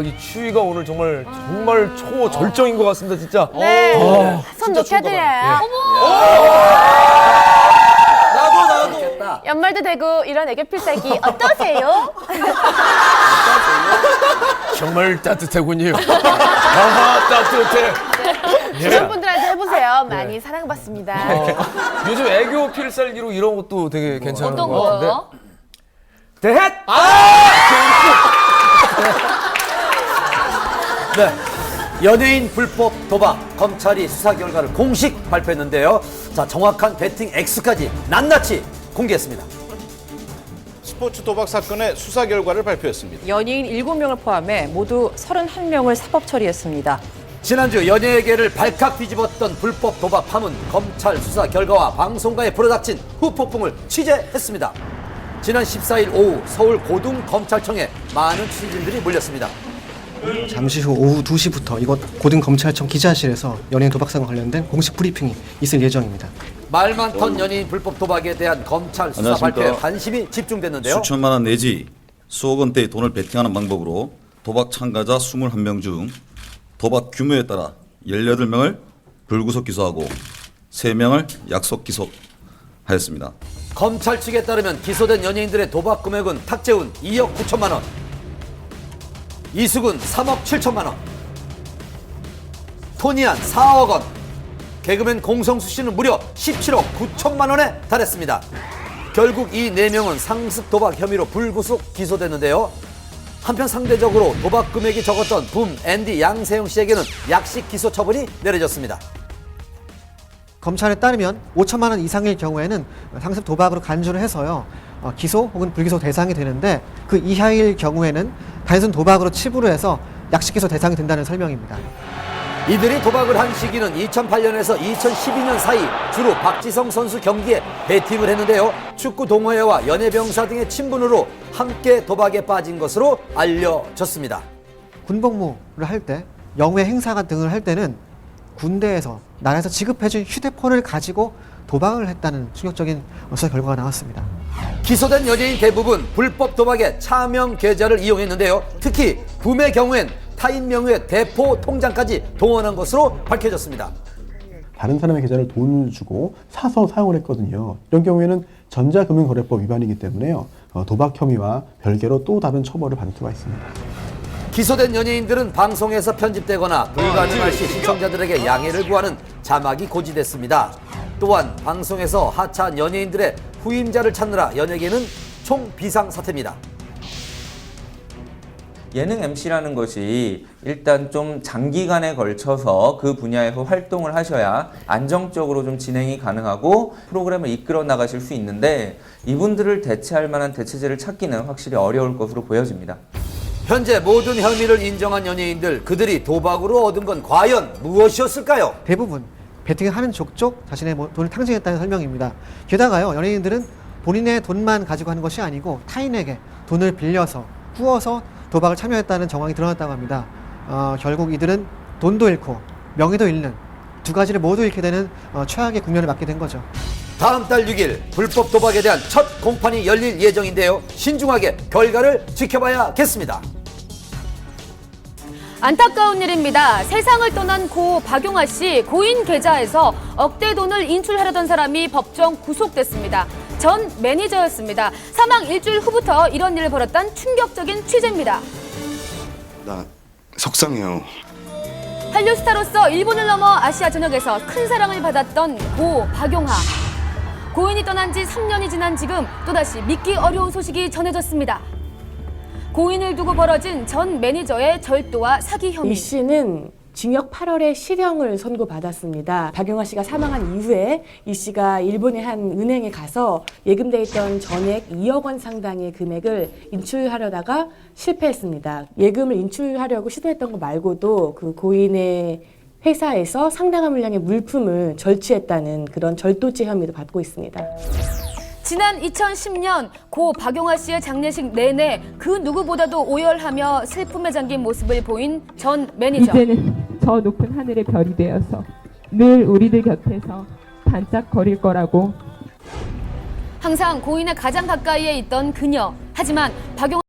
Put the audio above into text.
이 추위가 오늘 정말 초절정인 것 같습니다, 진짜. 네. 손 녹여드려요. 나도. 연말도 되고 이런 애교 필살기 어떠세요? 정말 따뜻하군요. 아하, 따뜻해. 주변 분들한테 해보세요. 많이 사랑받습니다. 요즘 애교 필살기로 이런 것도 되게 괜찮은 어떤 것 같은데. 거요? 대헷! 네. 연예인 불법 도박 검찰이 수사 결과를 공식 발표했는데요. 자, 정확한 베팅 액수까지 낱낱이 공개했습니다. 스포츠 도박 사건의 수사 결과를 발표했습니다. 연예인 7명을 포함해 모두 31명을 사법 처리했습니다. 지난주 연예계를 발칵 뒤집었던 불법 도박 파문 검찰 수사 결과와 방송가에 불어닥친 후폭풍을 취재했습니다. 지난 14일 오후 서울 고등검찰청에 많은 취재진들이 몰렸습니다. 잠시 후 오후 2시부터 이곳 고등검찰청 기자실에서 연예인 도박 사건 관련된 공식 브리핑이 있을 예정입니다. 말 많던 연예인 불법 도박에 대한 검찰 수사 안녕하십니까. 발표에 관심이 집중됐는데요. 수천만 원 내지 수억 원대의 돈을 베팅하는 방법으로 도박 참가자 21명 중 도박 규모에 따라 18명을 불구속 기소하고 3명을 약속 기소하였습니다. 검찰 측에 따르면 기소된 연예인들의 도박 금액은 탁재훈 2억 9천만 원, 이수근 3억 7천만 원, 토니안 4억 원, 개그맨 공성수 씨는 무려 17억 9천만 원에 달했습니다. 결국 이 4명은 상습 도박 혐의로 불구속 기소됐는데요. 한편 상대적으로 도박 금액이 적었던 붐 앤디 양세형 씨에게는 약식 기소 처분이 내려졌습니다. 검찰에 따르면 5천만 원 이상일 경우에는 상습 도박으로 간주를 해서요 기소 혹은 불기소 대상이 되는데 그 이하일 경우에는 단순 도박으로 치부를 해서 약식 기소 대상이 된다는 설명입니다. 이들이 도박을 한 시기는 2008년에서 2012년 사이 주로 박지성 선수 경기에 베팅을 했는데요. 축구 동호회와 연예병사 등의 친분으로 함께 도박에 빠진 것으로 알려졌습니다. 군복무를 할 때 영외 행사 등을 할 때는 군대에서 나라에서 지급해준 휴대폰을 가지고 도박을 했다는 충격적인 수사 결과가 나왔습니다. 기소된 연예인 대부분 불법 도박에 차명 계좌를 이용했는데요. 특히 붐의 경우엔 타인 명의의 대포 통장까지 동원한 것으로 밝혀졌습니다. 다른 사람의 계좌를 돈을 주고 사서 사용을 했거든요. 이런 경우에는 전자금융거래법 위반이기 때문에요. 도박 혐의와 별개로 또 다른 처벌을 받을 수가 있습니다. 기소된 연예인들은 방송에서 편집되거나 불가능할 시 시청자들에게 양해를 구하는 자막이 고지됐습니다. 또한 방송에서 하차한 연예인들의 후임자를 찾느라 연예계는 총 비상사태입니다. 예능 MC라는 것이 일단 좀 장기간에 걸쳐서 그 분야에서 활동을 하셔야 안정적으로 좀 진행이 가능하고 프로그램을 이끌어 나가실 수 있는데 이분들을 대체할 만한 대체제를 찾기는 확실히 어려울 것으로 보여집니다. 현재 모든 혐의를 인정한 연예인들, 그들이 도박으로 얻은 건 과연 무엇이었을까요? 대부분 베팅을 하는 족족 자신의 돈을 탕진했다는 설명입니다. 게다가요 연예인들은 본인의 돈만 가지고 하는 것이 아니고 타인에게 돈을 빌려서 꾸어서 도박을 참여했다는 정황이 드러났다고 합니다. 결국 이들은 돈도 잃고 명예도 잃는 두 가지를 모두 잃게 되는 최악의 국면을 맞게 된 거죠. 다음 달 6일 불법 도박에 대한 첫 공판이 열릴 예정인데요. 신중하게 결과를 지켜봐야겠습니다. 안타까운 일입니다. 세상을 떠난 고 박용아 씨 고인 계좌에서 억대 돈을 인출하려던 사람이 법정 구속됐습니다. 전 매니저였습니다. 사망 일주일 후부터 이런 일을 벌였던 충격적인 취재입니다. 나 속상해요. 한류 스타로서 일본을 넘어 아시아 전역에서 큰 사랑을 받았던 고 박용아. 고인이 떠난 지 3년이 지난 지금 또다시 믿기 어려운 소식이 전해졌습니다. 고인을 두고 벌어진 전 매니저의 절도와 사기 혐의. 이 씨는 징역 8월에 실형을 선고받았습니다. 박용아 씨가 사망한 이후에 이 씨가 일본의 한 은행에 가서 예금돼 있던 전액 2억 원 상당의 금액을 인출하려다가 실패했습니다. 예금을 인출하려고 시도했던 거 말고도 그 고인의 회사에서 상당한 물량의 물품을 절취했다는 그런 절도죄 혐의도 받고 있습니다. 지난 2010년 고 박용아 씨의 장례식 내내 그 누구보다도 오열하며 슬픔에 잠긴 모습을 보인 전 매니저. 이제는 저 높은 하늘의 별이 되어서 늘 우리들 곁에서 반짝거릴 거라고. 항상 고인의 가장 가까이에 있던 그녀. 하지만 박용아